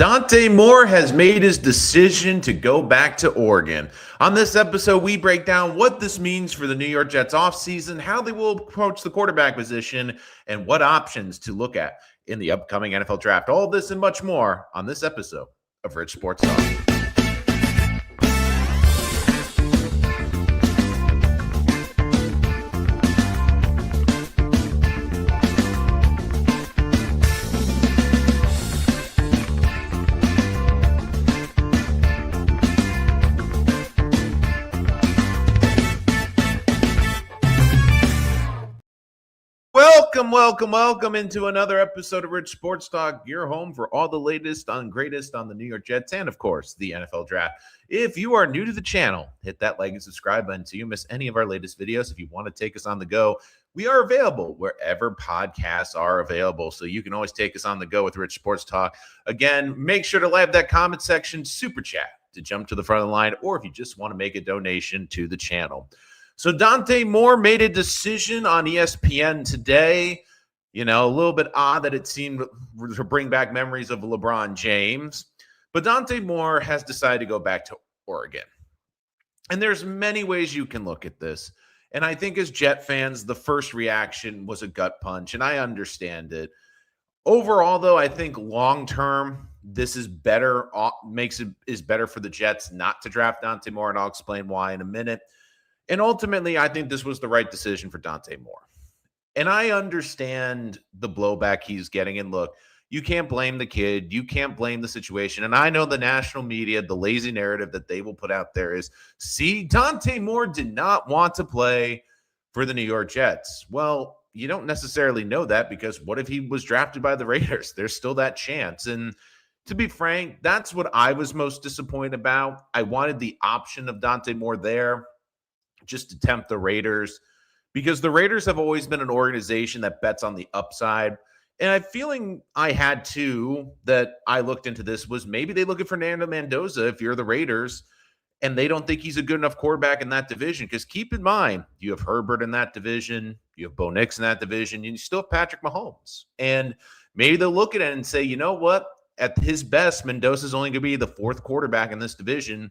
Dante Moore has made his decision to go back to Oregon. On this episode, we break down what this means for the New York Jets offseason, how they will approach the quarterback position, and what options to look at in the upcoming NFL draft. All this and much more on this episode of Rich Sports Talk. Welcome into another episode of Rich Sports Talk, your home for all the latest and greatest on the New York Jets and, of course, the NFL Draft. If you are new to the channel, hit that like and subscribe button so you miss any of our latest videos. If you want to take us on the go, we are available wherever podcasts are available, so you can always take us on the go with Rich Sports Talk. Again, make sure to like that comment section, super chat to jump to the front of the line, or if you just want to make a donation to the channel. So Dante Moore made a decision on ESPN today. You know, a little bit odd that it seemed to bring back memories of LeBron James. But Dante Moore has decided to go back to Oregon. And there's many ways you can look at this. And I think as Jet fans, the first reaction was a gut punch, and I understand it. Overall, though, I think long-term, this is better, is better for the Jets not to draft Dante Moore, and I'll explain why in a minute. And ultimately, I think this was the right decision for Dante Moore. And I understand the blowback he's getting. And look, you can't blame the kid. You can't blame the situation. And I know the national media, the lazy narrative that they will put out there is, see, Dante Moore did not want to play for the New York Jets. Well, you don't necessarily know that, because what if he was drafted by the Raiders? There's still that chance. And to be frank, that's what I was most disappointed about. I wanted the option of Dante Moore there, just to tempt the Raiders, because the Raiders have always been an organization that bets on the upside. And I'm feeling I had too, that I looked into this, was maybe they look at Fernando Mendoza if you're the Raiders, and they don't think he's a good enough quarterback in that division. Because keep in mind, you have Herbert in that division, you have Bo Nix in that division, and you still have Patrick Mahomes. And maybe they'll look at it and say, you know what? At his best, Mendoza's only going to be the fourth quarterback in this division.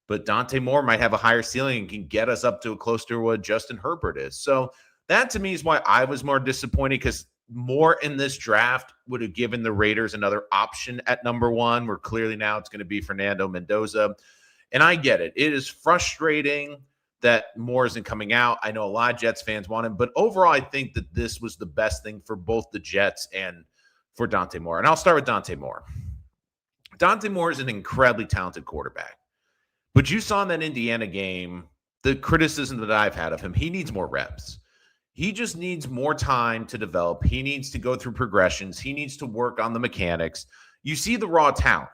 But Dante Moore might have a higher ceiling and can get us up to close to what Justin Herbert is. So that to me is why I was more disappointed, because Moore in this draft would have given the Raiders another option at number one, where clearly now it's going to be Fernando Mendoza. And I get it. It is frustrating that Moore isn't coming out. I know a lot of Jets fans want him, but overall, I think that this was the best thing for both the Jets and for Dante Moore. And I'll start with Dante Moore. Dante Moore is an incredibly talented quarterback. But you saw in that Indiana game, the criticism that I've had of him, he needs more reps. He just needs more time to develop. He needs to go through progressions. He needs to work on the mechanics. You see the raw talent,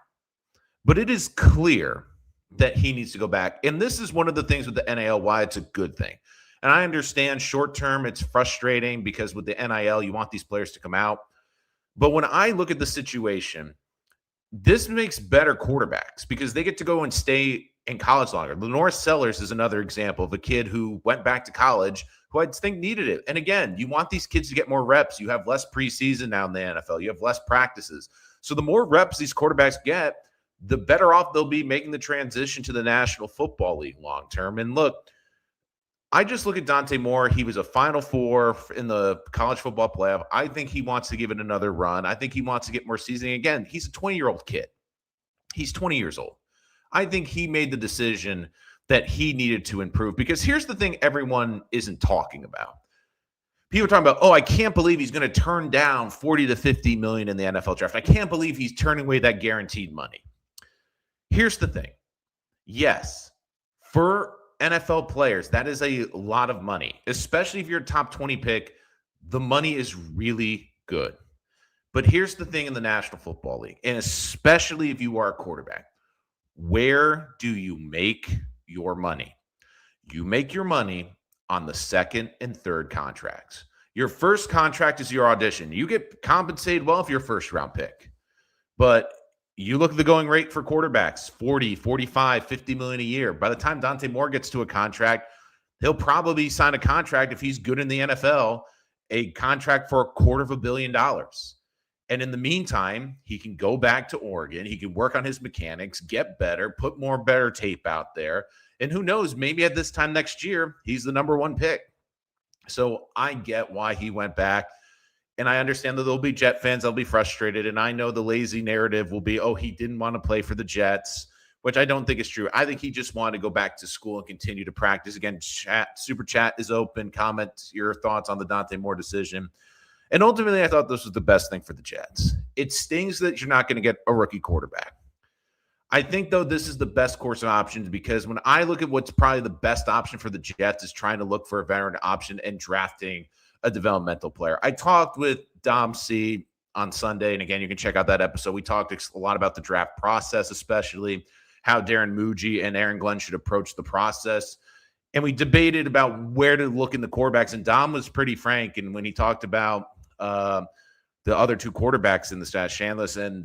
but it is clear that he needs to go back. And this is one of the things with the NIL, why it's a good thing. And I understand short-term it's frustrating, because with the NIL, you want these players to come out. But when I look at the situation, this makes better quarterbacks, because they get to go and stay in college longer. Lenore Sellers is another example of a kid who went back to college who I think needed it. And again, you want these kids to get more reps. You have less preseason now in the NFL. You have less practices. So the more reps these quarterbacks get, the better off they'll be making the transition to the National Football League long term. And look, I just look at Dante Moore. He was a Final Four in the college football playoff. I think he wants to give it another run. I think he wants to get more seasoning. Again, he's a 20-year-old kid. He's 20 years old. I think he made the decision that he needed to improve, because here's the thing everyone isn't talking about. People are talking about, oh, I can't believe he's going to turn down 40 to 50 million in the NFL draft. I can't believe he's turning away that guaranteed money. Here's the thing. Yes, for NFL players, that is a lot of money, especially if you're a top 20 pick. The money is really good. But here's the thing in the National Football League, and especially if you are a quarterback. Where do you make your money? You make your money on the second and third contracts. Your first contract is your audition. You get compensated well if you're a first-round pick. But you look at the going rate for quarterbacks, 40, 45, 50 million a year. By the time Dante Moore gets to a contract, he'll probably sign a contract, if he's good in the NFL, a contract for $250 million. And in the meantime, he can go back to Oregon. He can work on his mechanics, get better, put better tape out there. And who knows, maybe at this time next year, he's the number one pick. So I get why he went back. And I understand that there'll be Jet fans that'll be frustrated. And I know the lazy narrative will be, oh, he didn't want to play for the Jets, which I don't think is true. I think he just wanted to go back to school and continue to practice. Again, super chat is open. Comment your thoughts on the Dante Moore decision. And ultimately, I thought this was the best thing for the Jets. It stings that you're not going to get a rookie quarterback. I think, though, this is the best course of options because when I look at what's probably the best option for the Jets is trying to look for a veteran option and drafting a developmental player. I talked with Dom C on Sunday, and again, you can check out that episode. We talked a lot about the draft process, especially how Darren Muji and Aaron Glenn should approach the process. And we debated about where to look in the quarterbacks, and Dom was pretty frank. And when he talked about the other two quarterbacks in the stat, Shanless and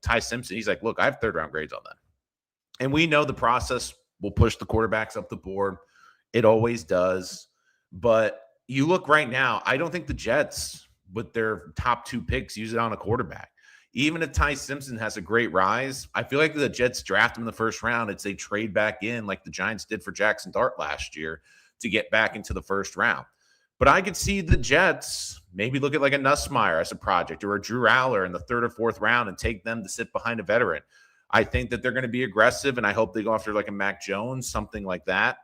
Ty Simpson, he's like, look, I have third-round grades on them. And we know the process will push the quarterbacks up the board. It always does. But you look right now, I don't think the Jets, with their top two picks, use it on a quarterback. Even if Ty Simpson has a great rise, I feel like the Jets draft him in the first round. It's a trade back in like the Giants did for Jackson Dart last year to get back into the first round. But I could see the Jets maybe look at like a Nussmeier as a project or a Drew Aller in the third or fourth round and take them to sit behind a veteran. I think that they're going to be aggressive, and I hope they go after like a Mac Jones, something like that.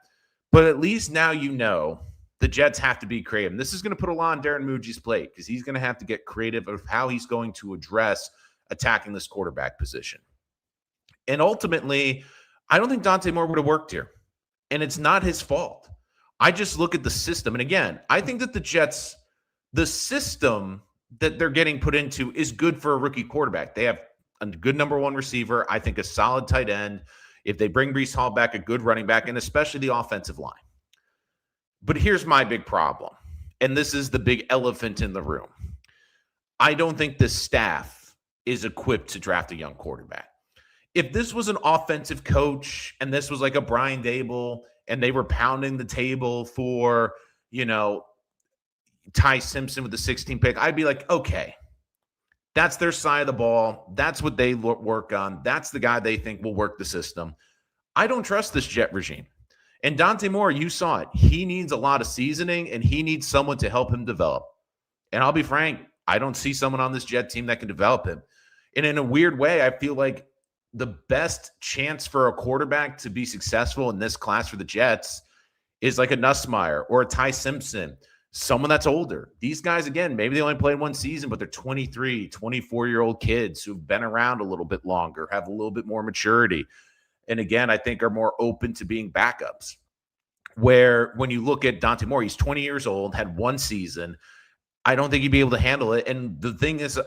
But at least now you know the Jets have to be creative. And this is going to put a lot on Darren Muji's plate because he's going to have to get creative of how he's going to address attacking this quarterback position. And ultimately, I don't think Dante Moore would have worked here. And it's not his fault. I just look at the system. And again, I think that the Jets, the system that they're getting put into is good for a rookie quarterback. They have a good number one receiver. I think a solid tight end. If they bring Breece Hall back, a good running back, and especially the offensive line. But here's my big problem. And this is the big elephant in the room. I don't think the staff is equipped to draft a young quarterback. If this was an offensive coach and this was like a Brian Dable and they were pounding the table for, Ty Simpson with the 16th pick, I'd be like, okay, that's their side of the ball. That's what they work on. That's the guy they think will work the system. I don't trust this Jet regime. And Dante Moore, you saw it. He needs a lot of seasoning, and he needs someone to help him develop. And I'll be frank, I don't see someone on this Jet team that can develop him. And in a weird way, I feel like the best chance for a quarterback to be successful in this class for the Jets is like a Nussmeier or a Ty Simpson, someone that's older. These guys, again, maybe they only played one season, but they're 23, 24-year-old kids who've been around a little bit longer, have a little bit more maturity. And again, I think are more open to being backups. Where when you look at Dante Moore, he's 20 years old, had one season. I don't think he'd be able to handle it. And the thing is,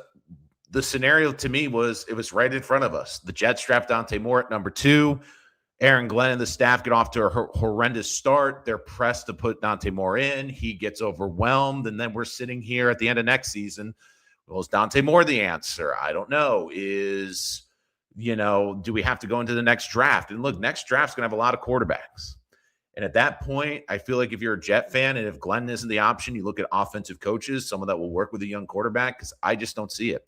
the scenario to me was it was right in front of us. The Jets draft Dante Moore at number 2. Aaron Glenn and the staff get off to a horrendous start. They're pressed to put Dante Moore in. He gets overwhelmed. And then we're sitting here at the end of next season. Well, is Dante Moore the answer? I don't know. Do we have to go into the next draft? And look, next draft's going to have a lot of quarterbacks. And at that point, I feel like if you're a Jet fan and if Glenn isn't the option, you look at offensive coaches, someone that will work with a young quarterback, because I just don't see it.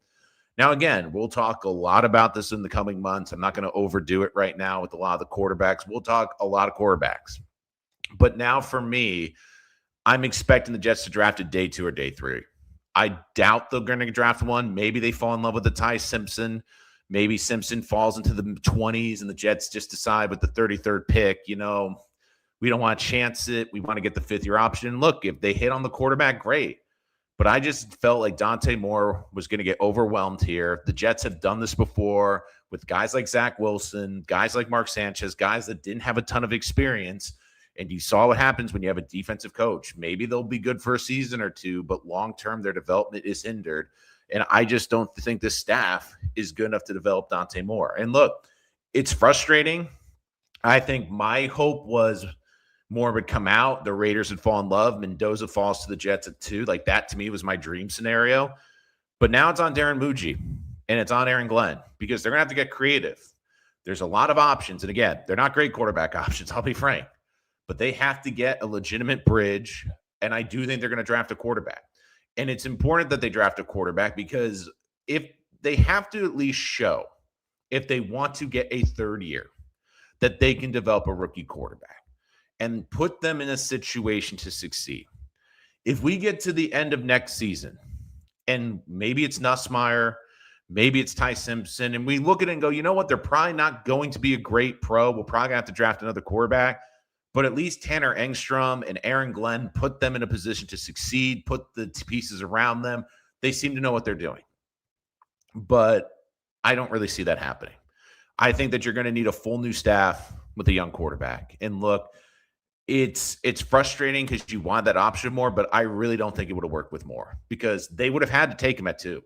Now, again, we'll talk a lot about this in the coming months. I'm not going to overdo it right now with a lot of the quarterbacks. We'll talk a lot of quarterbacks. But now for me, I'm expecting the Jets to draft at day 2 or day 3. I doubt they're going to draft one. Maybe they fall in love with the Ty Simpson. Maybe Simpson falls into the 20s and the Jets just decide with the 33rd pick, we don't want to chance it. We want to get the 5th-year option. Look, if they hit on the quarterback, great. But I just felt like Dante Moore was going to get overwhelmed here. The Jets have done this before with guys like Zach Wilson, guys like Mark Sanchez, guys that didn't have a ton of experience. And you saw what happens when you have a defensive coach. Maybe they'll be good for a season or two, but long-term their development is hindered. And I just don't think this staff is good enough to develop Dante Moore. And look, it's frustrating. I think my hope was Moore would come out, the Raiders would fall in love, Mendoza falls to the Jets at 2. Like that to me was my dream scenario. But now it's on Darren Muji and it's on Aaron Glenn because they're going to have to get creative. There's a lot of options. And again, they're not great quarterback options, I'll be frank. But they have to get a legitimate bridge. And I do think they're going to draft a quarterback. And it's important that they draft a quarterback because if they have to at least show, if they want to get a third year, that they can develop a rookie quarterback and put them in a situation to succeed. If we get to the end of next season and maybe it's Nussmeier, maybe it's Ty Simpson, and we look at it and go, you know what, they're probably not going to be a great pro. We'll probably have to draft another quarterback. But at least Tanner Engstrom and Aaron Glenn put them in a position to succeed, put the pieces around them. They seem to know what they're doing. But I don't really see that happening. I think that you're going to need a full new staff with a young quarterback. And look, it's frustrating because you want that option more, but I really don't think it would have worked with Moore because they would have had to take him at 2.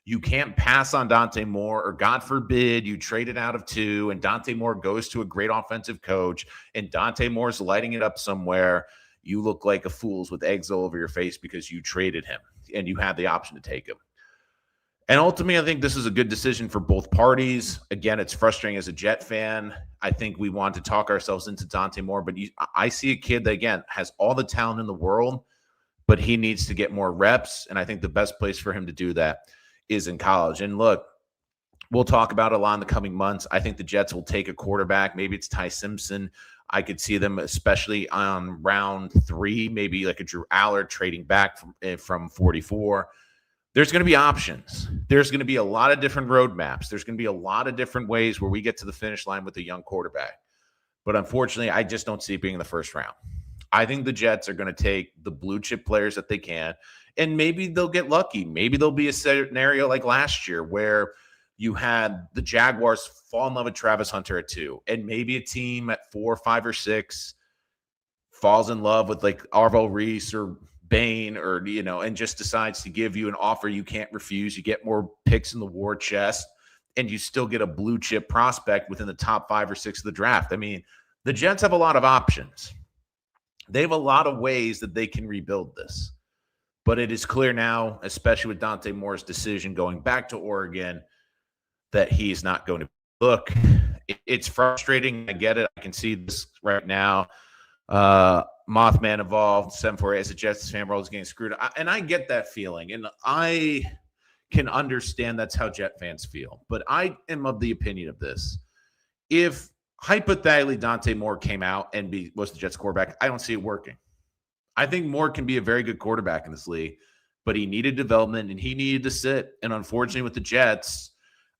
You can't pass on Dante Moore, or God forbid you trade it out of 2 and Dante Moore goes to a great offensive coach and Dante Moore's lighting it up somewhere. You look like a fool with eggs all over your face because you traded him and you had the option to take him. And ultimately, I think this is a good decision for both parties. Again, it's frustrating as a Jet fan. I think we want to talk ourselves into Dante Moore, but I see a kid that, again, has all the talent in the world, but he needs to get more reps. And I think the best place for him to do that is in college. And look, we'll talk about it a lot in the coming months. I think the Jets will take a quarterback. Maybe it's Ty Simpson. I could see them, especially on round 3, maybe like a Drew Allard trading back from 44. There's going to be options. There's going to be a lot of different roadmaps. There's going to be a lot of different ways where we get to the finish line with a young quarterback. But unfortunately, I just don't see it being in the first round. I think the Jets are going to take the blue chip players that they can, and maybe they'll get lucky. Maybe there'll be a scenario like last year where you had the Jaguars fall in love with Travis Hunter at 2, and maybe a team at 4, 5, or 6 falls in love with like Arvo Reese or Bain, or, and just decides to give you an offer you can't refuse. You get more picks in the war chest, and you still get a blue chip prospect within the top 5 or 6 of the draft. I mean, the Jets have a lot of options. They have a lot of ways that they can rebuild this. But it is clear now, especially with Dante Moore's decision going back to Oregon, that he's not going to look. It's frustrating. I get it. I can see this right now. Mothman involved, 748 as a Jets fan, Rolls getting screwed. And I get that feeling. And I can understand that's how Jet fans feel. But I am of the opinion of this. If hypothetically Dante Moore came out and was the Jets quarterback, I don't see it working. I think Moore can be a very good quarterback in this league, but he needed development and he needed to sit. And unfortunately with the Jets,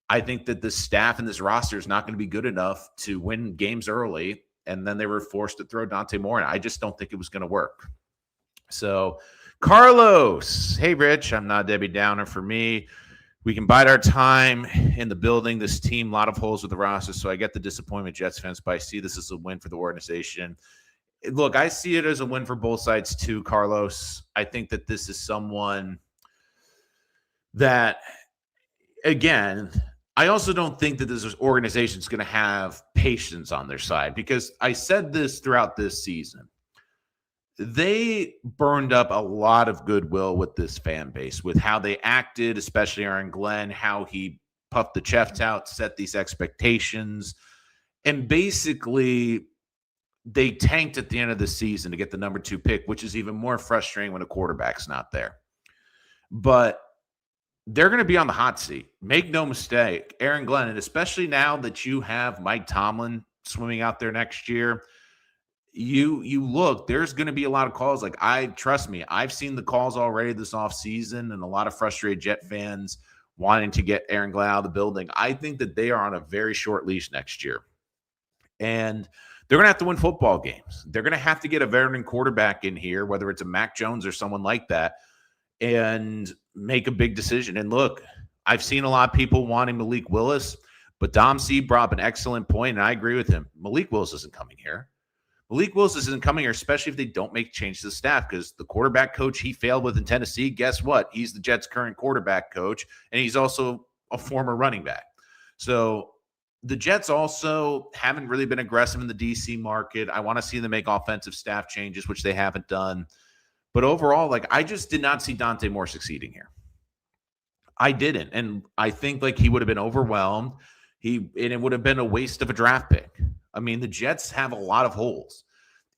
I think that the staff and this roster is not going to be good enough to win games early. And then they were forced to throw Dante Moore, and I just don't think it was going to work. So, Carlos, hey, Rich, I'm not Debbie Downer. For me, we can bide our time in the building. This team, a lot of holes with the roster, so I get the disappointment, Jets fans, but I see this as a win for the organization. Look, I see it as a win for both sides too, Carlos. I think that this is someone that, again, I also don't think that this organization is going to have patience on their side, because I said this throughout this season. They burned up a lot of goodwill with this fan base, with how they acted, especially Aaron Glenn, how he puffed the chest out, set these expectations. And basically, they tanked at the end of the season to get the number 2 pick, which is even more frustrating when a quarterback's not there. But they're going to be on the hot seat. Make no mistake, Aaron Glenn, and especially now that you have Mike Tomlin swimming out there next year, you look, there's going to be a lot of calls. Like, trust me, I've seen the calls already this offseason, and a lot of frustrated Jet fans wanting to get Aaron Glenn out of the building. I think that they are on a very short leash next year. And they're going to have to win football games. They're going to have to get a veteran quarterback in here, whether it's a Mac Jones or someone like that, and make a big decision. And look, I've seen a lot of people wanting Malik Willis, but Dom C brought up an excellent point, and I agree with him. Malik Willis isn't coming here. Malik Willis isn't coming here, especially if they don't make changes to the staff, because the quarterback coach he failed with in Tennessee, guess what? He's the Jets' current quarterback coach, and he's also a former running back. So the Jets also haven't really been aggressive in the D.C. market. I want to see them make offensive staff changes, which they haven't done. But overall, like, I just did not see Dante Moore succeeding here. I didn't. And I think, like, he would have been overwhelmed. And it would have been a waste of a draft pick. I mean, the Jets have a lot of holes.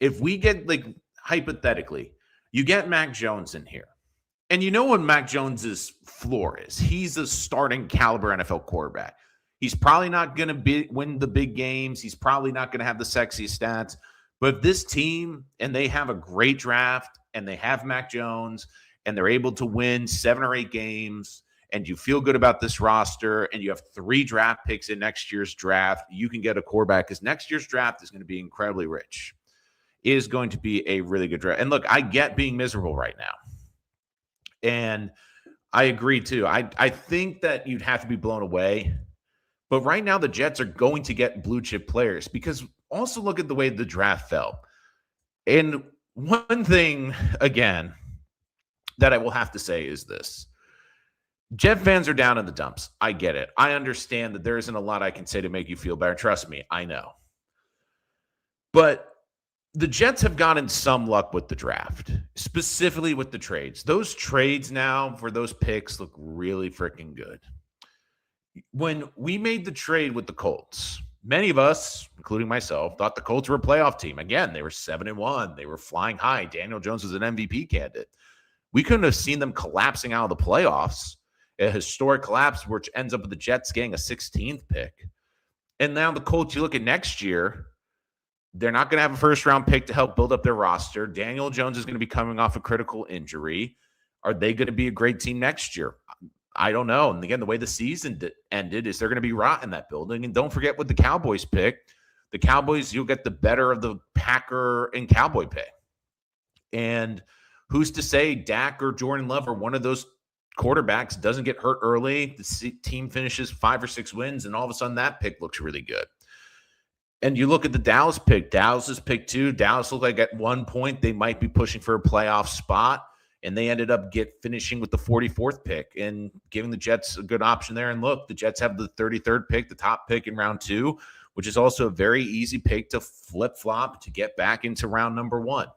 If we get, like, hypothetically, you get Mac Jones in here, And you know what Mac Jones's floor is? He's a starting caliber NFL quarterback. He's probably not going to win the big games. He's probably not going to have the sexy stats. But this team, and they have a great draft, and they have Mac Jones, and they're able to win 7 or 8 games, and you feel good about this roster, and you have 3 draft picks in next year's draft, you can get a quarterback because next year's draft is going to be incredibly rich. It is going to be a really good draft. And look, I get being miserable right now. And I agree, too. I think that you'd have to be blown away. But right now, the Jets are going to get blue-chip players because also look at the way the draft fell. And one thing, again, that I will have to say is this. Jet fans are down in the dumps. I get it. I understand that there isn't a lot I can say to make you feel better. Trust me, I know. But the Jets have gotten some luck with the draft, specifically with the trades. Those trades now for those picks look really freaking good. When we made the trade with the Colts, many of us, including myself, thought the Colts were a playoff team. Again, they were 7-1. They were flying high. Daniel Jones was an MVP candidate. We couldn't have seen them collapsing out of the playoffs, a historic collapse, which ends up with the Jets getting a 16th pick. And now the Colts, you look at next year, they're not going to have a first-round pick to help build up their roster. Daniel Jones is going to be coming off a critical injury. Are they going to be a great team next year? I don't know. And again, the way the season ended is they're going to be rot in that building. And don't forget what the Cowboys picked. The Cowboys, you'll get the better of the Packer and Cowboy pick. And who's to say Dak or Jordan Love or one of those quarterbacks doesn't get hurt early, the team finishes 5 or 6 wins, and all of a sudden that pick looks really good. And you look at the Dallas pick. Dallas is pick 2. Dallas looked like at one point they might be pushing for a playoff spot, and they ended up finishing with the 44th pick and giving the Jets a good option there. And look, the Jets have the 33rd pick, the top pick in round 2, which is also a very easy pick to flip-flop to get back into round number 1.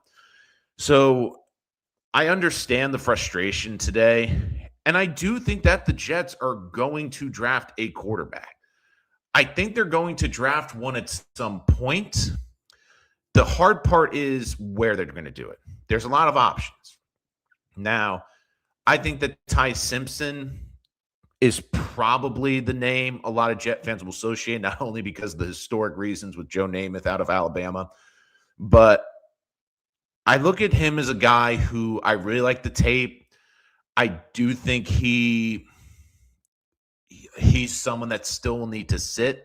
So I understand the frustration today, and I do think that the Jets are going to draft a quarterback. I think they're going to draft one at some point. The hard part is where they're going to do it. There's a lot of options. Now, I think that Ty Simpson is probably the name a lot of Jet fans will associate, not only because of the historic reasons with Joe Namath out of Alabama, but I look at him as a guy who I really like the tape. I do think he's someone that still will need to sit.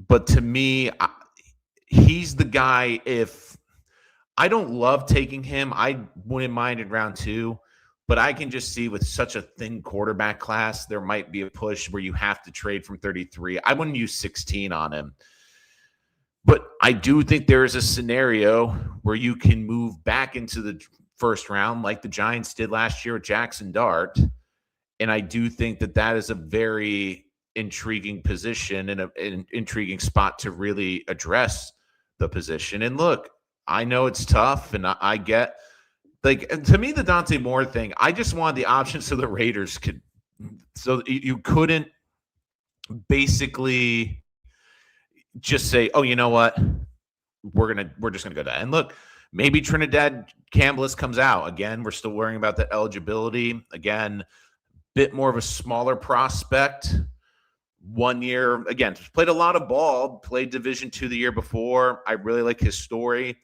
But to me, he's the guy. If I don't love taking him, I wouldn't mind in round 2. But I can just see with such a thin quarterback class, there might be a push where you have to trade from 33. I wouldn't use 16 on him. But I do think there is a scenario where you can move back into the first round like the Giants did last year with Jackson Dart. And I do think that that is a very intriguing position and an intriguing spot to really address the position. And look, I know it's tough, and I get, like, to me, the Dante Moore thing, I just wanted the option so the Raiders could, so you couldn't basically just say, oh, you know what, we're just gonna go to that. And look, maybe Trinidad Campbell comes out again. We're still worrying about that eligibility again. Bit more of a smaller prospect. 1 year, again, played a lot of ball, played Division II the year before. I really like his story,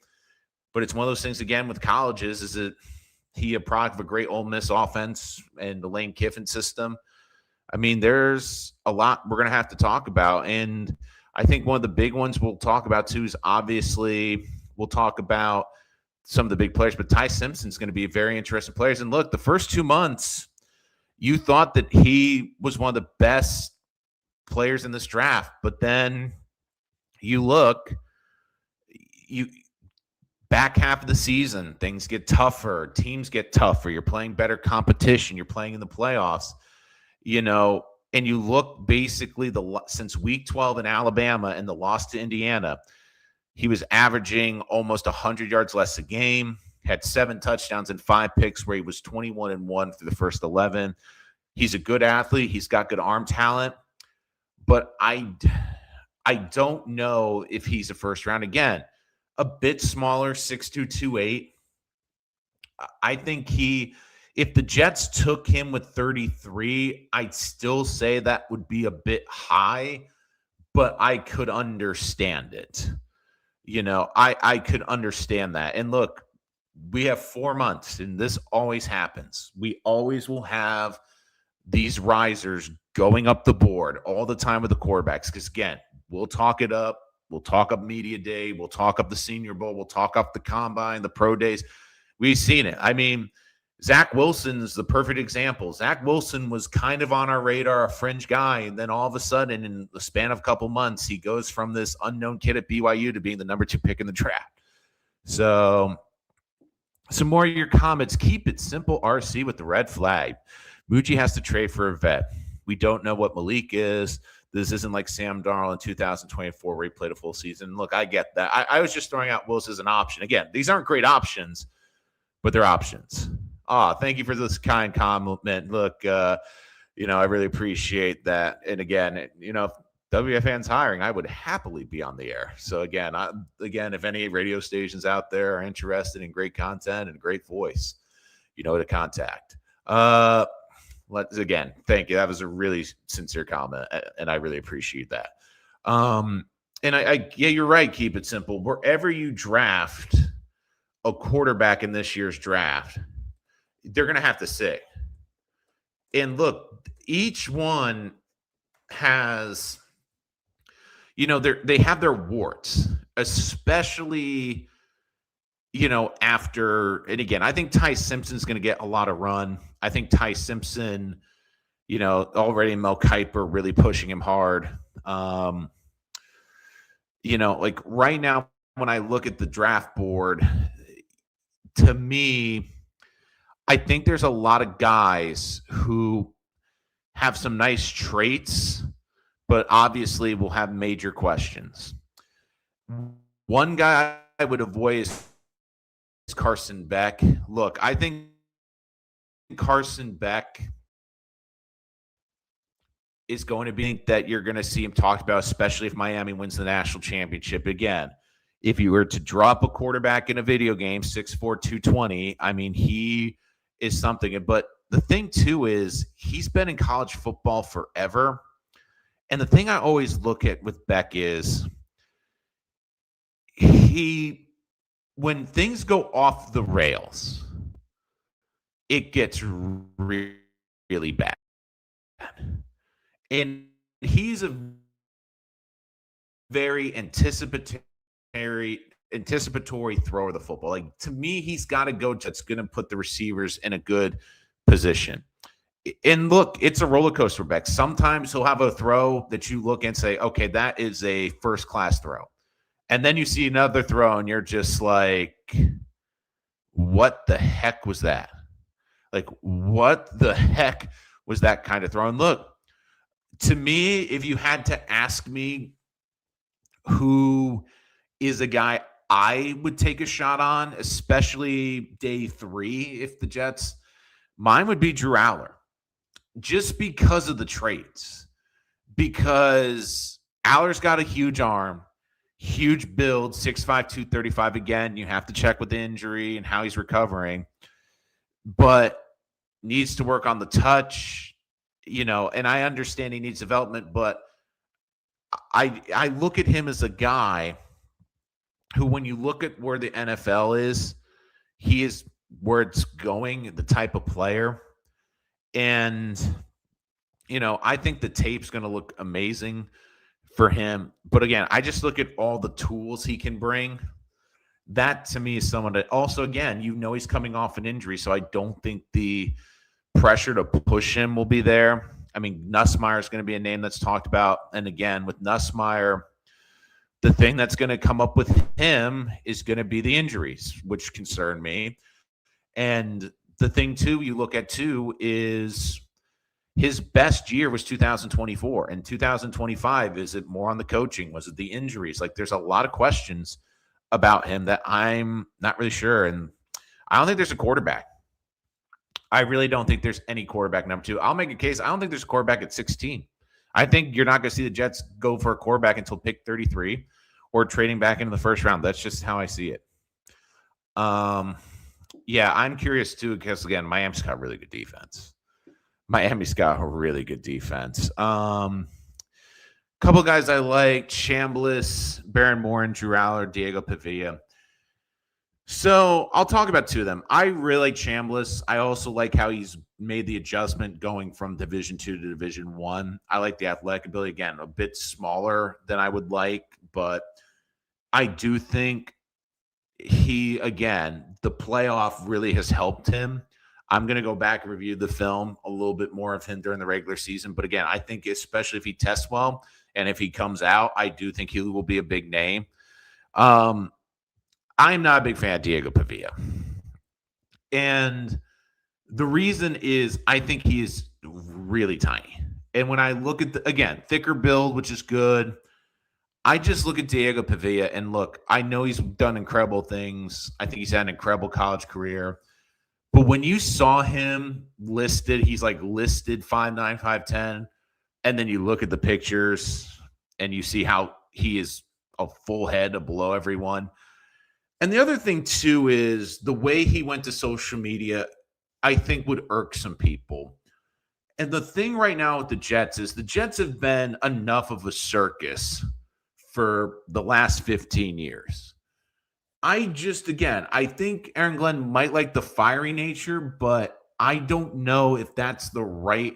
but it's one of those things, again, with colleges, is that he a product of a great Ole Miss offense and the Lane Kiffin system. I mean, there's a lot we're going to have to talk about, and I think one of the big ones we'll talk about, too, is obviously we'll talk about some of the big players, but Ty Simpson's going to be a very interesting player. And look, the first 2 months, you thought that he was one of the best players in this draft, but then you look, back half of the season, things get tougher, teams get tougher, you're playing better competition, you're playing in the playoffs, and you look basically since week 12 in Alabama and the loss to Indiana, he was averaging almost 100 yards less a game, had 7 touchdowns and 5 picks, where he was 21-1 through the first 11. He's a good athlete. He's got good arm talent. But I don't know if he's a first round. Again, a bit smaller, 6'2", 2'8". I think If the Jets took him with 33, I'd still say that would be a bit high, but I could understand it. I could understand that. And look, we have 4 months, and this always happens. We always will have these risers going up the board all the time with the quarterbacks. Because again, we'll talk it up. We'll talk up media day. We'll talk up the Senior Bowl. We'll talk up the combine, the pro days. We've seen it. I mean, Zach Wilson's the perfect example. Zach Wilson was kind of on our radar, a fringe guy, and then all of a sudden, in the span of a couple months, he goes from this unknown kid at BYU to being the number 2 pick in the draft. So, some more of your comments. Keep it simple, RC, with the red flag. Muji has to trade for a vet. We don't know what Malik is. This isn't like Sam Darnold in 2024 where he played a full season. Look, I get that. I was just throwing out Wilson as an option. Again, these aren't great options, but they're options. Thank you for this kind compliment. Look, I really appreciate that. And again, if WFN's hiring, I would happily be on the air. So again, if any radio stations out there are interested in great content and a great voice, you know who to contact. Again, thank you. That was a really sincere comment, and I really appreciate that. And you're right. Keep it simple. Wherever you draft a quarterback in this year's draft, they're going to have to sit. And look, each one has, they have their warts, especially, after, and again, I think Ty Simpson's going to get a lot of run. I think Ty Simpson, already Mel Kiper really pushing him hard. Like right now, when I look at the draft board, to me, I think there's a lot of guys who have some nice traits, but obviously will have major questions. One guy I would avoid is Carson Beck. Look, I think Carson Beck is going to be that you're going to see him talked about, especially if Miami wins the national championship. Again, if you were to drop a quarterback in a video game, 6'4", 220, I mean, he is something. But the thing, too, is he's been in college football forever. And the thing I always look at with Beck is when things go off the rails, it gets really bad. And he's a very anticipatory thrower of the football. Like, to me, he's got to go that's going to put the receivers in a good position. And look, it's a roller coaster, Beck. Sometimes he'll have a throw that you look and say, okay, that is a first-class throw. And then you see another throw, and you're just like, what the heck was that? Like, what the heck was that kind of throw? And look, to me, if you had to ask me who is a guy I would take a shot on, especially day 3, if the Jets, mine would be Drew Aller. Just because of the traits. Because Aller's got a huge arm, huge build, 6'5", 235. Again, you have to check with the injury and how he's recovering. But needs to work on the touch, and I understand he needs development, but I look at him as a guy who, when you look at where the NFL is, he is where it's going, the type of player. And, I think the tape's going to look amazing for him. But again, I just look at all the tools he can bring. That, to me, is someone that also, again, he's coming off an injury, so I don't think the pressure to push him will be there. I mean, Nussmeier is going to be a name that's talked about. And again, with Nussmeier, the thing that's going to come up with him is going to be the injuries, which concern me. And the thing, too, you look at, too, is his best year was 2024. And 2025, is it more on the coaching? Was it the injuries? Like, there's a lot of questions about him that I'm not really sure. And I don't think there's a quarterback. I really don't think there's any quarterback number 2. I'll make a case. I don't think there's a quarterback at 16. I think you're not going to see the Jets go for a quarterback until pick 33 or trading back into the first round. That's just how I see it. Yeah, I'm curious too because again, Miami's got really good defense. Miami's got a really good defense. Couple guys I like: Chambliss, Baron Moore, and Drew Aller, Diego Pavia. So I'll talk about two of them. I really like Chambliss. I also like how he's made the adjustment going from Division 2 to Division 1. I like the athletic ability. Again, a bit smaller than I would like, but I do think the playoff really has helped him. I'm going to go back and review the film, a little bit more of him during the regular season. But again, I think especially if he tests well and if he comes out, I do think he will be a big name. I'm not a big fan of Diego Pavia. And the reason is I think he is really tiny. And when I look at, thicker build, which is good, I just look at Diego Pavia and look, I know he's done incredible things. I think he's had an incredible college career. But when you saw him listed, he's like listed 5'9", 5'10", and then you look at the pictures and you see how he is a full head below everyone. And the other thing, too, is the way he went to social media, I think would irk some people. And the thing right now with the Jets is the Jets have been enough of a circus for the last 15 years. I think Aaron Glenn might like the fiery nature, but I don't know if that's the right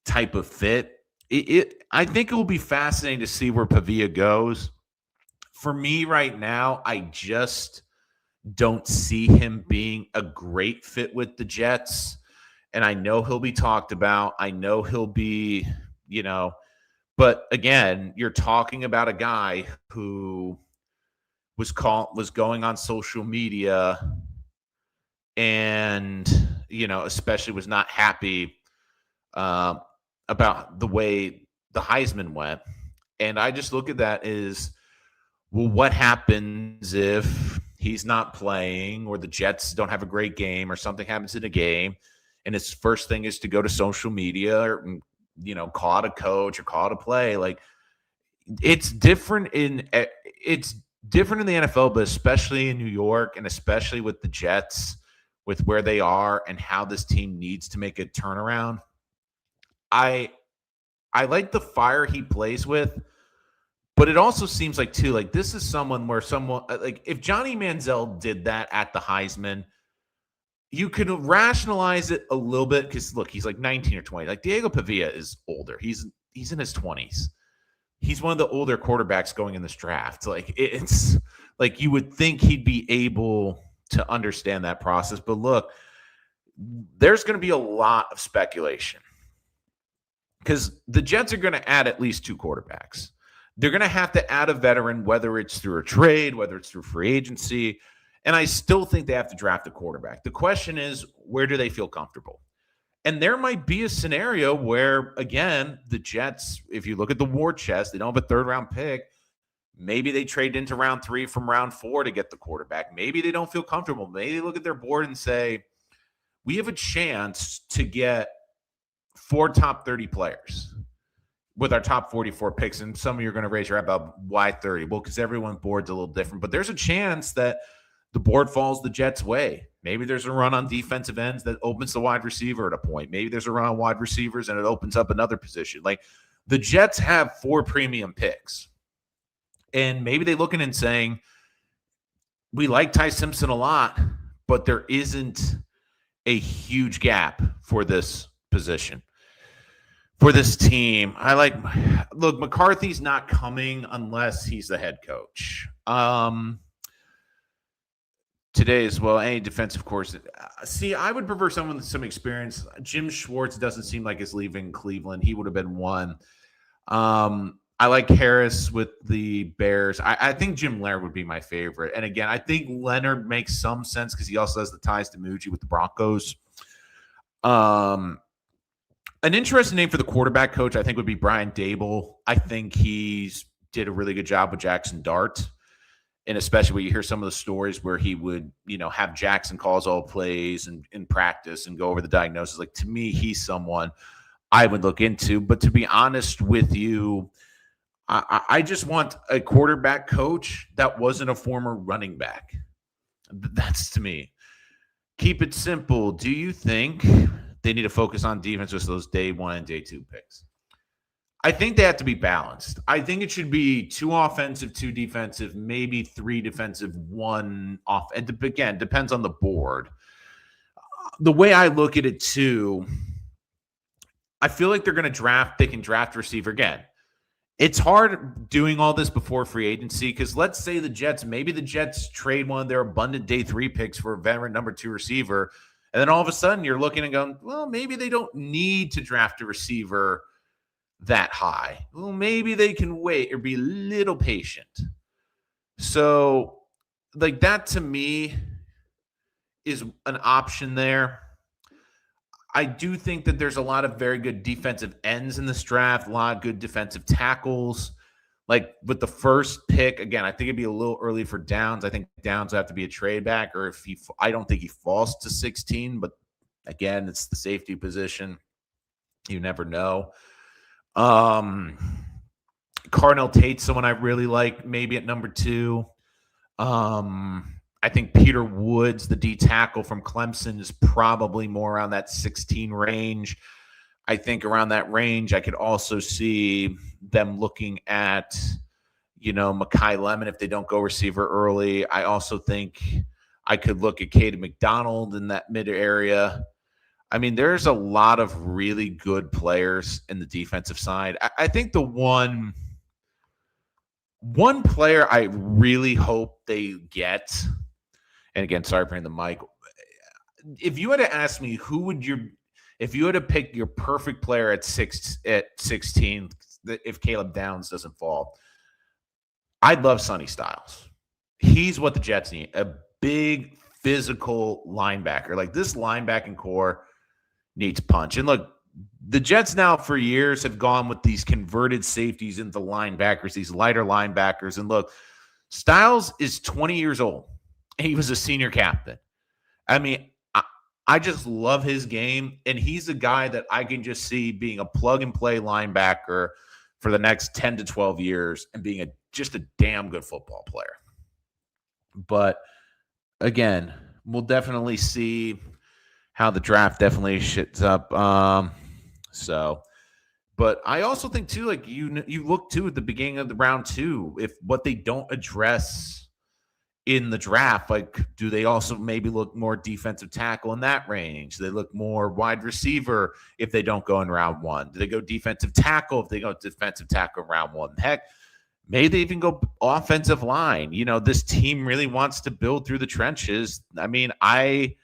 type of fit. I think it will be fascinating to see where Pavia goes. For me right now, I just don't see him being a great fit with the Jets. And I know he'll be talked about. I know he'll be, but again, you're talking about a guy who was going on social media and, especially was not happy about the way the Heisman went. And I just look at that as, well, what happens if he's not playing or the Jets don't have a great game or something happens in a game and his first thing is to go to social media or, call out a coach or call out a play? Like, it's different in the NFL, but especially in New York and especially with the Jets, with where they are and how this team needs to make a turnaround. I like the fire he plays with. But it also seems like, too, like this is someone like if Johnny Manziel did that at the Heisman, you could rationalize it a little bit because, look, he's like 19 or 20. Like Diego Pavia is older. He's in his 20s. He's one of the older quarterbacks going in this draft. Like it's like you would think he'd be able to understand that process. But look, there's going to be a lot of speculation because the Jets are going to add at least 2 quarterbacks. They're going to have to add a veteran, whether it's through a trade, whether it's through free agency. And I still think they have to draft a quarterback. The question is, where do they feel comfortable? And there might be a scenario where, again, the Jets, if you look at the war chest, they don't have a 3rd-round pick. Maybe they trade into round 3 from round 4 to get the quarterback. Maybe they don't feel comfortable. Maybe they look at their board and say, we have a chance to get 4 top 30 players with our top 44 picks. And some of you are going to raise your hand about why 30. Well, because everyone's board's a little different. But there's a chance that the board falls the Jets' way. Maybe there's a run on defensive ends that opens the wide receiver at a point. Maybe there's a run on wide receivers and it opens up another position. Like the Jets have 4 premium picks. And maybe they're looking and saying, we like Ty Simpson a lot, but there isn't a huge gap for this position. For this team, look, McCarthy's not coming unless he's the head coach. Today as well, any defensive course. See, I would prefer someone with some experience. Jim Schwartz doesn't seem like he's leaving Cleveland. He would have been one. I like Harris with the Bears. I think Jim Leonard would be my favorite. And again, I think Leonard makes some sense because he also has the ties to Muji with the Broncos. An interesting name for the quarterback coach, I think, would be Brian Dable. I think he's did a really good job with Jackson Dart. And especially when you hear some of the stories where he would, have Jackson calls all plays and in practice and go over the diagnosis. Like, to me, he's someone I would look into. But to be honest with you, I just want a quarterback coach that wasn't a former running back. That's to me. Keep it simple. Do you think they need to focus on defense with those day one and day two picks? I think they have to be balanced. I think it should be two offensive, two defensive, maybe three defensive, one off. And again, depends on the board. The way I look at it too, I feel like they're going to draft. They can draft receiver again. It's hard doing all this before free agency because let's say maybe the Jets trade one of their abundant day three picks for a veteran number two receiver. And then all of a sudden you're looking and going, well, maybe they don't need to draft a receiver that high. Well, maybe they can wait or be a little patient. So, like, that to me is an option there. I do think that there's a lot of very good defensive ends in this draft, a lot of good defensive tackles. Like with the first pick, again, I think it'd be a little early for Downs. I think Downs will have to be a trade back, or I don't think he falls to 16, but again, it's the safety position. You never know. Carnell Tate's someone I really like, maybe at number 2. I think Peter Woods, the D tackle from Clemson, is probably more around that 16 range. I think around that range, I could also see them looking at, Mekhi Lemon if they don't go receiver early. I also think I could look at Caden McDonald in that mid area. I mean, there's a lot of really good players in the defensive side. I think the one player I really hope they get, and again, sorry for the mic. If you had to ask me if you had to pick your perfect player at 16, if Caleb Downs doesn't fall, I'd love Sonny Styles. He's what the Jets need, a big physical linebacker. Like this linebacking core needs punch. And look, the Jets now for years have gone with these converted safeties into linebackers, these lighter linebackers. And look, Styles is 20 years old. He was a senior captain. I mean, I just love his game, and he's a guy that I can just see being a plug-and-play linebacker for the next 10 to 12 years and being just a damn good football player. But, again, we'll definitely see how the draft definitely shits up. But I also think, too, like you look, too, at the beginning of the round 2, if what they don't address in the draft, like, do they also maybe look more defensive tackle in that range? Do they look more wide receiver if they don't go in round 1? Do they go defensive tackle if they go defensive tackle in round 1? Heck, maybe they even go offensive line. This team really wants to build through the trenches. I mean, I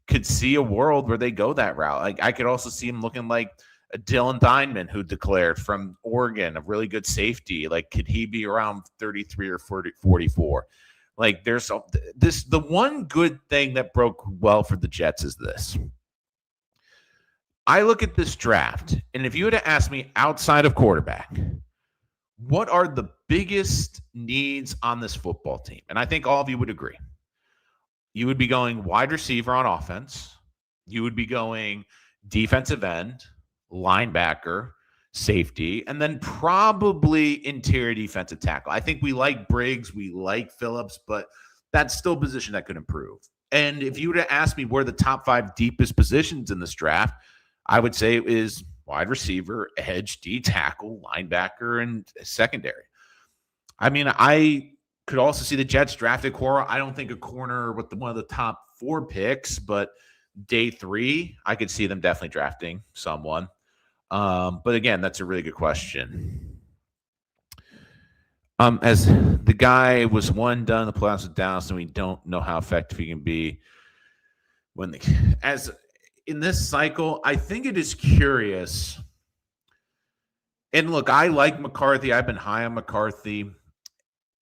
could see a world where they go that route. Like, I could also see him looking like a Dylan Diamond, who declared from Oregon, a really good safety. Like, could he be around 33 or 44? Like, the one good thing that broke well for the Jets is this. I look at this draft, and if you had to ask me outside of quarterback, what are the biggest needs on this football team? And I think all of you would agree. You would be going wide receiver on offense. You would be going defensive end, linebacker, safety, and then probably interior defensive tackle. I think we like Briggs, we like Phillips, but that's still a position that could improve. And if you were to ask me where the top 5 deepest positions in this draft, I would say it is wide receiver, edge, D tackle, linebacker, and secondary. I mean, I could also see the Jets draft a corner. I don't think a corner with one of the top 4 picks, but day 3, I could see them definitely drafting someone. But again, that's a really good question. As the guy was one done in the playoffs with Dallas, and we don't know how effective he can be as in this cycle. I think it is curious. And look, I like McCarthy. I've been high on McCarthy.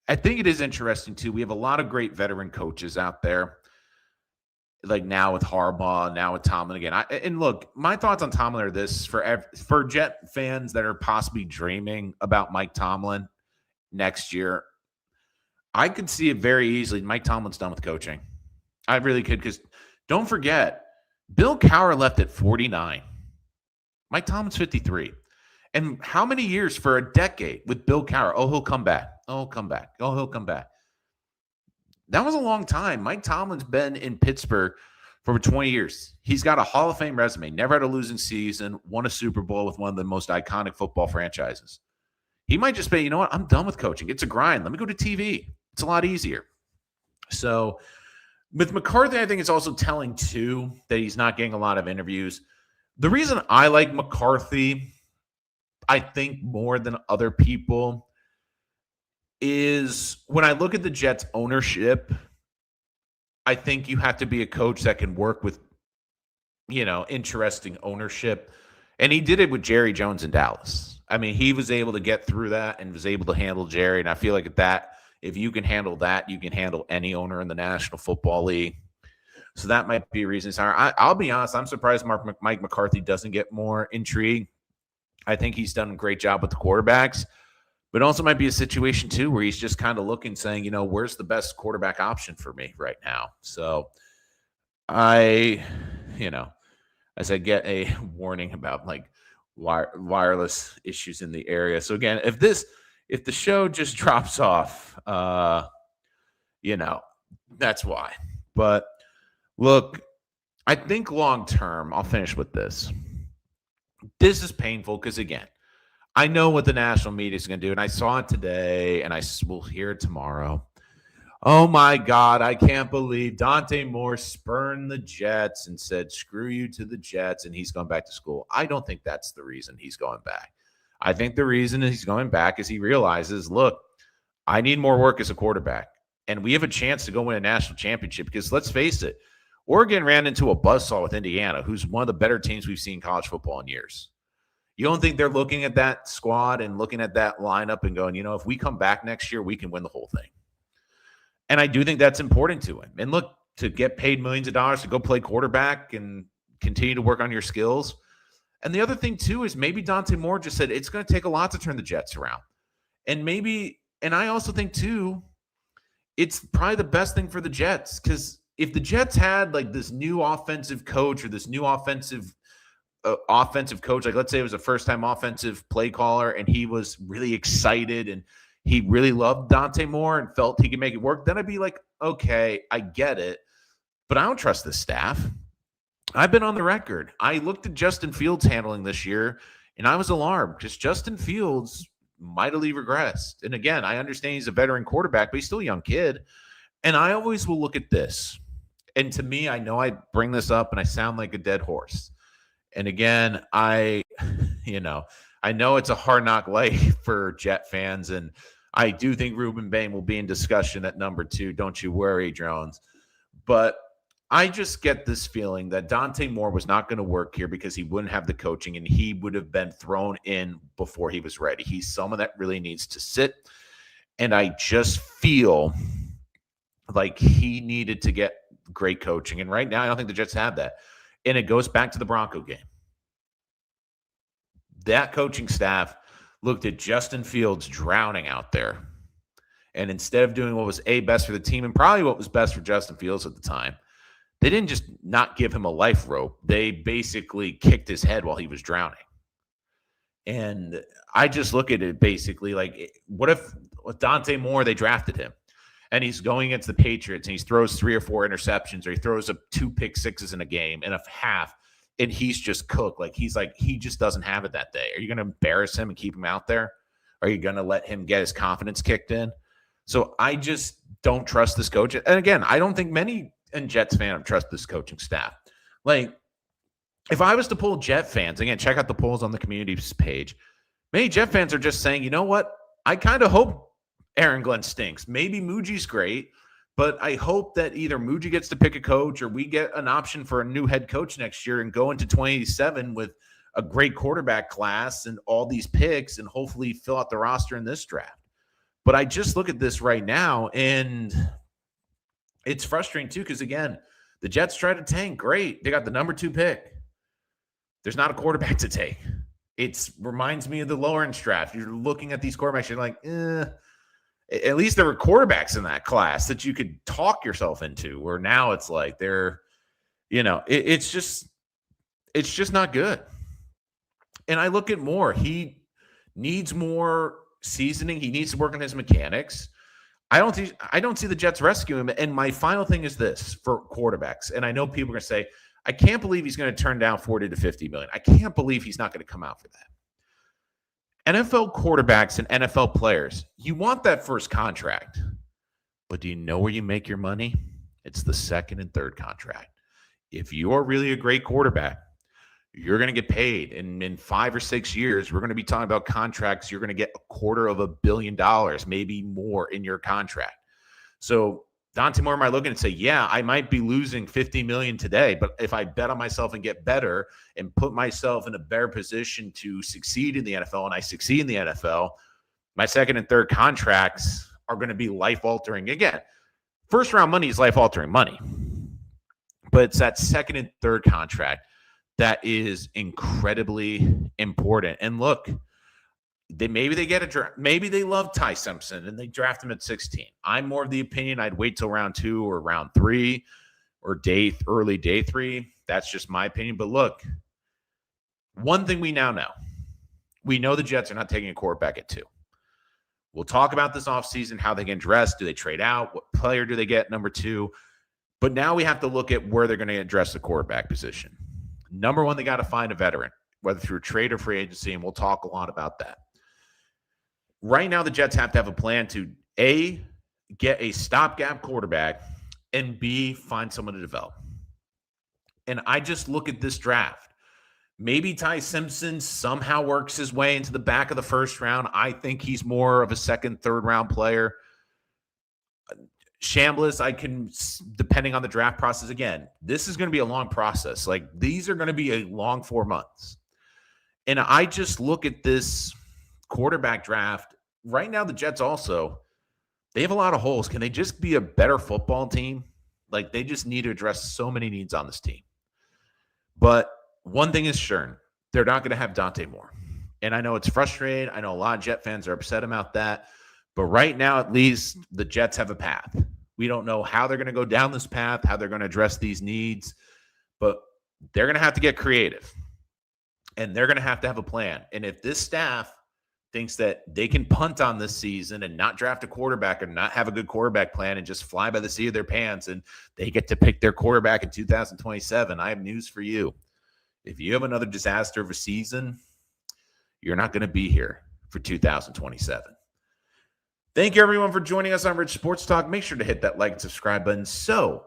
I think it is interesting too. We have a lot of great veteran coaches out there. Like now with Harbaugh, now with Tomlin again. And look, my thoughts on Tomlin are this: for Jet fans that are possibly dreaming about Mike Tomlin next year, I could see it very easily. Mike Tomlin's done with coaching. I really could, because don't forget, Bill Cowher left at 49. Mike Tomlin's 53. And how many years for a decade with Bill Cowher? Oh, he'll come back. Oh, he'll come back. Oh, he'll come back. That was a long time. Mike Tomlin's been in Pittsburgh for 20 years. He's got a Hall of Fame resume, never had a losing season, won a Super Bowl with one of the most iconic football franchises. He might just say, you know what, I'm done with coaching. It's a grind. Let me go to TV. It's a lot easier. So with McCarthy, I think it's also telling, too, that he's not getting a lot of interviews. The reason I like McCarthy, I think more than other people, is when I look at the Jets ownership, I think you have to be a coach that can work with, interesting ownership. And he did it with Jerry Jones in Dallas. I mean, he was able to get through that and was able to handle Jerry. And I feel like if you can handle that, you can handle any owner in the National Football League. So that might be a reason. I'll be honest, I'm surprised Mike McCarthy doesn't get more intrigue. I think he's done a great job with the quarterbacks. But it also might be a situation, too, where he's just kind of looking, saying, where's the best quarterback option for me right now? So as I get a warning about wireless issues in the area. So again, if the show just drops off, that's why. But look, I think long term, I'll finish with this. This is painful because, again, I know what the national media is going to do, and I saw it today, and I will hear it tomorrow. Oh, my God, I can't believe Dante Moore spurned the Jets and said, screw you to the Jets, and he's going back to school. I don't think that's the reason he's going back. I think the reason he's going back is he realizes, look, I need more work as a quarterback, and we have a chance to go win a national championship because, let's face it, Oregon ran into a buzzsaw with Indiana, who's one of the better teams we've seen in college football in years. You don't think they're looking at that squad and looking at that lineup and going, if we come back next year, we can win the whole thing. And I do think that's important to him. And look, to get paid millions of dollars to go play quarterback and continue to work on your skills. And the other thing, too, is maybe Dante Moore just said it's going to take a lot to turn the Jets around. And I also think, too, it's probably the best thing for the Jets, because if the Jets had this new offensive coach or this new offensive coach, let's say it was a first-time offensive play caller and he was really excited and he really loved Dante Moore and felt he could make it work, then I'd be like, okay, I get it, but I don't trust this staff. I've been on the record. I looked at Justin Fields' handling this year, and I was alarmed because Justin Fields mightily regressed. And again, I understand he's a veteran quarterback, but he's still a young kid. And I always will look at this. And to me, I know I bring this up and I sound like a dead horse. And again, I know it's a hard knock life for Jet fans, and I do think Ruben Bain will be in discussion at number 2. Don't you worry, Drones. But I just get this feeling that Dante Moore was not going to work here because he wouldn't have the coaching, and he would have been thrown in before he was ready. He's someone that really needs to sit, and I just feel like he needed to get great coaching. And right now, I don't think the Jets have that. And it goes back to the Bronco game. That coaching staff looked at Justin Fields drowning out there. And instead of doing what was best for the team and probably what was best for Justin Fields at the time, they didn't just not give him a life rope. They basically kicked his head while he was drowning. And I just look at it basically like, what if with Dante Moore, they drafted him and he's going against the Patriots and he throws 3 or 4 interceptions, or he throws up 2 pick sixes in a game and a half, and he's just cooked. He just doesn't have it that day. Are you going to embarrass him and keep him out there? Are you going to let him get his confidence kicked in? So I just don't trust this coach. And again, I don't think many Jets fans trust this coaching staff. If I was to poll Jet fans, again, check out the polls on the community page. Many Jet fans are just saying, you know what? I kind of hope Aaron Glenn stinks. Maybe Muji's great, but I hope that either Muji gets to pick a coach or we get an option for a new head coach next year and go into 2027 with a great quarterback class and all these picks and hopefully fill out the roster in this draft. But I just look at this right now, and it's frustrating too because, again, the Jets try to tank. Great. They got the number 2 pick. There's not a quarterback to take. It reminds me of the Lawrence draft. You're looking at these quarterbacks, you're like, at least there were quarterbacks in that class that you could talk yourself into, where now it's like they're, it's just not good. And I look at Moore. He needs more seasoning. He needs to work on his mechanics. I don't see the Jets rescue him. And my final thing is this for quarterbacks. And I know people are going to say, I can't believe he's going to turn down 40 to 50 million. I can't believe he's not going to come out for that. NFL quarterbacks and NFL players, you want that first contract. But do you know where you make your money? It's the second and third contract. If you're really a great quarterback, you're going to get paid. And in 5 or 6 years, we're going to be talking about contracts. You're going to get $250 million, maybe more in your contract. So Dante Moore might look and say, yeah, I might be losing $50 million today, but if I bet on myself and get better and put myself in a better position to succeed in the NFL, and I succeed in the NFL, my second and third contracts are going to be life-altering. Again, first-round money is life-altering money, but it's that second and third contract that is incredibly important. And look, maybe they get a draft. Maybe they love Ty Simpson and they draft him at 16. I'm more of the opinion I'd wait till round 2 or round 3 or early day 3. That's just my opinion. But look, one thing we now know. We know the Jets are not taking a quarterback at 2. We'll talk about this offseason, how they get dressed. Do they trade out? What player do they get number 2? But now we have to look at where they're going to address the quarterback position. Number 1, they got to find a veteran, whether through trade or free agency, and we'll talk a lot about that. Right now, the Jets have to have a plan to, A, get a stopgap quarterback, and B, find someone to develop. And I just look at this draft. Maybe Ty Simpson somehow works his way into the back of the first round. I think he's more of a second, third round player. Chambliss, I can, depending on the draft process, again, this is going to be a long process. Like, these are going to be a long 4 months. And I just look at this quarterback draft. Right now, the Jets also, they have a lot of holes. Can they just be a better football team? Like, they just need to address so many needs on this team. But one thing is sure, they're not going to have Dante Moore. And I know it's frustrating. I know a lot of Jet fans are upset about that. But right now, at least, the Jets have a path. We don't know how they're going to go down this path, how they're going to address these needs, but they're going to have to get creative. And they're going to have a plan. And if this staff thinks that they can punt on this season and not draft a quarterback and not have a good quarterback plan and just fly by the seat of their pants and they get to pick their quarterback in 2027, I have news for you. If you have another disaster of a season, you're not going to be here for 2027. Thank you, everyone, for joining us on Rich Sports Talk. Make sure to hit that like and subscribe button so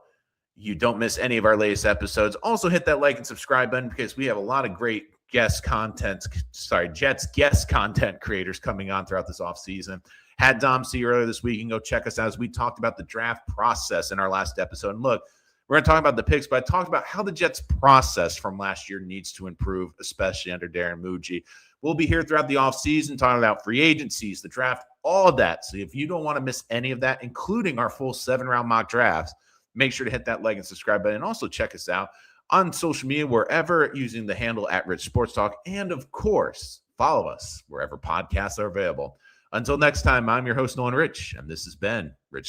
you don't miss any of our latest episodes. Also, hit that like and subscribe button because we have a lot of great Jets guest content creators coming on throughout this offseason. Had Dom see earlier this week. You can go check us out as we talked about the draft process in our last episode. And look, we're going to talk about the picks, but I talked about how the Jets process from last year needs to improve, especially under Darren Muji. We'll be here throughout the offseason talking about free agencies, the draft, all of that. So if you don't want to miss any of that, including our full 7-round mock drafts, make sure to hit that like and subscribe button. And also check us out on social media, wherever, using the handle @Rich Sports Talk. And, of course, follow us wherever podcasts are available. Until next time, I'm your host, Nolan Rich, and this has been Rich